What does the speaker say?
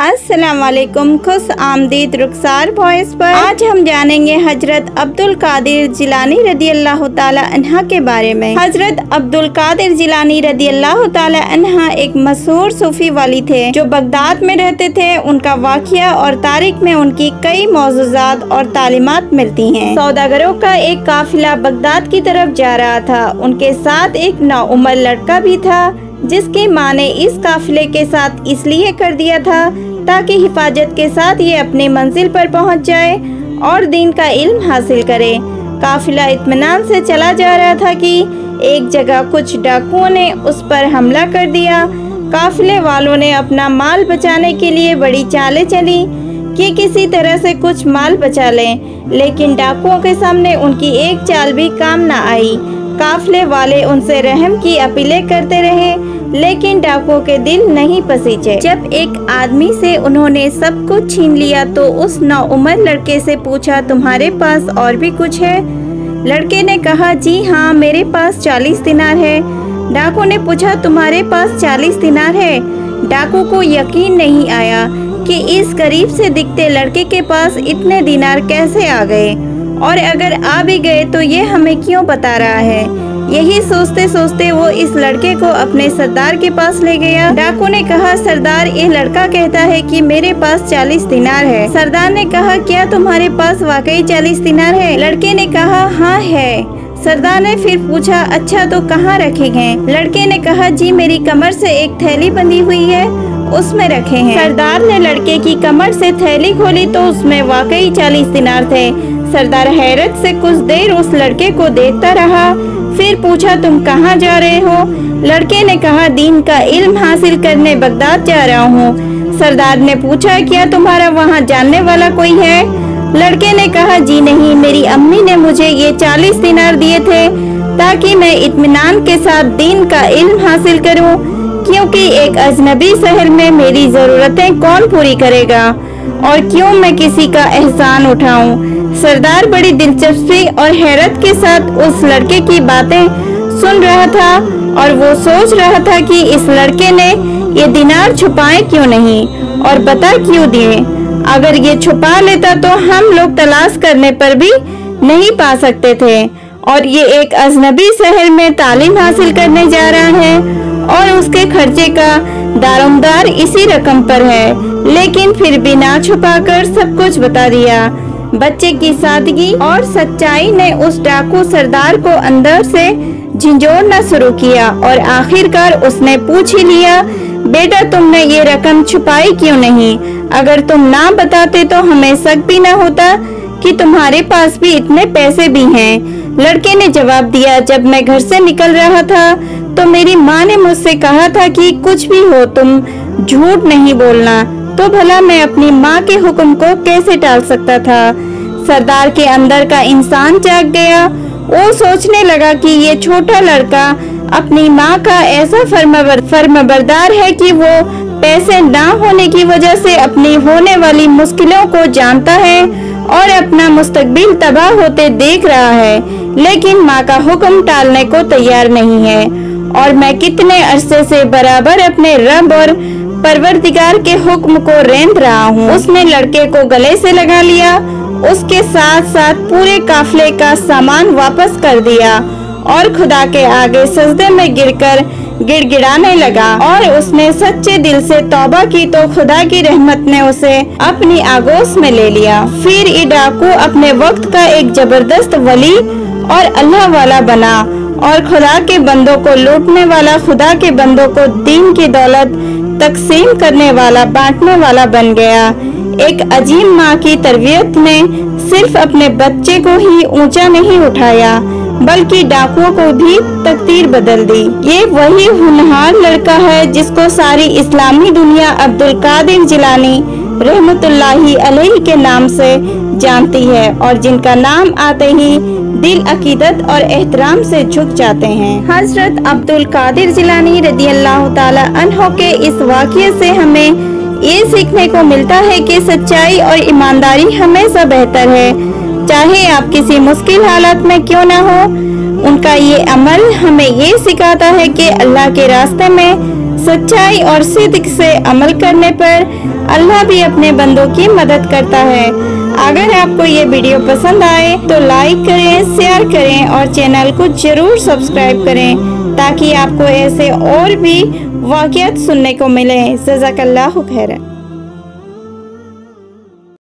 अस्सलाम वालेकुम। खुश आमदीद रुखसार वॉइस पर आज हम जानेंगे हजरत अब्दुल कादिर जिलानी रदी अल्लाह ताला अन्हा के बारे में। हजरत अब्दुल कादिर जिलानी रदी अल्लाह ताला अन्हा एक मशहूर सूफी वाली थे जो बगदाद में रहते थे। उनका वाक़िया और तारीख में उनकी कई मौजूज़ात और तालीमात मिलती हैं। सौदागरों का एक काफिला बगदाद की तरफ जा रहा था। उनके साथ एक नौउमर लड़का भी था जिसकी माँ ने इस काफिले के साथ इसलिए कर दिया था ताकि हिफाजत के साथ ये अपनी मंजिल पर पहुंच जाए और दीन का इल्म हासिल करे। काफिला इत्मीनान से चला जा रहा था कि एक जगह कुछ डाकुओं ने उस पर हमला कर दिया। काफिले वालों ने अपना माल बचाने के लिए बड़ी चालें चली कि किसी तरह से कुछ माल बचा लें, लेकिन डाकुओं के सामने उनकी एक चाल भी काम न आई। काफिले वाले उनसे रहम की अपीलें करते रहे लेकिन डाकुओं के दिल नहीं पसीजे। जब एक आदमी से उन्होंने सब कुछ छीन लिया तो उस नौउमर लड़के से पूछा, तुम्हारे पास और भी कुछ है? लड़के ने कहा, जी हाँ, मेरे पास 40 दिनार है। डाकू ने पूछा, तुम्हारे पास 40 दिनार है? डाकू को यकीन नहीं आया कि इस गरीब से दिखते लड़के के पास इतने दिनार कैसे आ गए, और अगर आ भी गए तो ये हमें क्यों बता रहा है। यही सोचते सोचते वो इस लड़के को अपने सरदार के पास ले गया। डाकू ने कहा, सरदार, ये लड़का कहता है कि मेरे पास 40 दिनार है। सरदार ने कहा, क्या तुम्हारे पास वाकई 40 दिनार है? लड़के ने कहा, हाँ है। सरदार ने फिर पूछा, अच्छा तो कहाँ रखे हैं? लड़के ने कहा, जी मेरी कमर से एक थैली बंधी हुई है, उसमें रखे हैं। सरदार ने लड़के की कमर से थैली खोली तो उसमें वाकई 40 दिनार थे। सरदार हैरत से कुछ देर उस लड़के को देखता रहा, फिर पूछा, तुम कहाँ जा रहे हो? लड़के ने कहा, दीन का इल्म हासिल करने बगदाद जा रहा हूँ। सरदार ने पूछा, क्या तुम्हारा वहाँ जानने वाला कोई है? लड़के ने कहा, जी नहीं, मेरी अम्मी ने मुझे ये 40 दिनार दिए थे ताकि मैं इत्मीनान के साथ दीन का इल्म हासिल करूँ, क्योंकि एक अजनबी शहर में मेरी जरूरतें कौन पूरी करेगा और क्यों मैं किसी का एहसान उठाऊं। सरदार बड़ी दिलचस्पी और हैरत के साथ उस लड़के की बातें सुन रहा था और वो सोच रहा था कि इस लड़के ने ये दिनार छुपाए क्यों नहीं और बता क्यों दिए। अगर ये छुपा लेता तो हम लोग तलाश करने पर भी नहीं पा सकते थे, और ये एक अजनबी शहर में तालीम हासिल करने जा रहा है और उसके खर्चे का दारोमदार इसी रकम पर है, लेकिन फिर भी ना छुपाकर सब कुछ बता दिया। बच्चे की सादगी और सच्चाई ने उस डाकू सरदार को अंदर से झिंझोड़ना शुरू किया और आखिरकार उसने पूछ ही लिया, बेटा तुमने ये रकम छुपाई क्यों नहीं? अगर तुम ना बताते तो हमें शक भी ना होता कि तुम्हारे पास भी इतने पैसे भी हैं। लड़के ने जवाब दिया, जब मैं घर से निकल रहा था तो मेरी माँ ने मुझसे कहा था कि कुछ भी हो तुम झूठ नहीं बोलना, तो भला मैं अपनी माँ के हुक्म को कैसे टाल सकता था। सरदार के अंदर का इंसान जाग गया। वो सोचने लगा कि ये छोटा लड़का अपनी माँ का ऐसा फर्माबरदार है कि वो पैसे ना होने की वजह से अपनी होने वाली मुश्किलों को जानता है और अपना मुस्तकबिल तबाह होते देख रहा है, लेकिन माँ का हुक्म टालने को तैयार नहीं है। और मैं कितने अरसे से बराबर अपने रब और परवरदिगार के हुक्म को रेंद रहा हूँ। उसने लड़के को गले से लगा लिया, उसके साथ साथ पूरे काफिले का सामान वापस कर दिया और खुदा के आगे सजदे में गिरकर गिड़गिड़ाने लगा। और उसने सच्चे दिल से तौबा की तो खुदा की रहमत ने उसे अपनी आगोश में ले लिया। फिर ये डाकू अपने वक्त का एक जबरदस्त वली और अल्लाह वाला बना और खुदा के बंदों को लूटने वाला, खुदा के बंदों को दीन की दौलत तकसीम करने वाला, बांटने वाला बन गया। एक अजीम माँ की तरबियत ने सिर्फ अपने बच्चे को ही ऊंचा नहीं उठाया बल्कि डाकुओं को भी तकदीर बदल दी। ये वही होनहार लड़का है जिसको सारी इस्लामी दुनिया अब्दुल कादिर जिलानी रहमतुल्लाही अलैहि के नाम से जानती है और जिनका नाम आते ही दिल अकीदत और एहतराम से झुक जाते हैं। हजरत अब्दुल कादिर जिलानी रदी अल्लाह ताला अन्हो के इस वाक़ये से हमें ये सीखने को मिलता है कि सच्चाई और ईमानदारी हमेशा बेहतर है, चाहे आप किसी मुश्किल हालत में क्यों ना हो। उनका ये अमल हमें ये सिखाता है कि अल्लाह के रास्ते में सच्चाई और सिद्क से अमल करने पर अल्लाह भी अपने बंदों की मदद करता है। अगर आपको ये वीडियो पसंद आए तो लाइक करें, शेयर करें और चैनल को जरूर सब्सक्राइब करें ताकि आपको ऐसे और भी वाक़ियात सुनने को मिले। जज़ाकल्लाहु खैरन।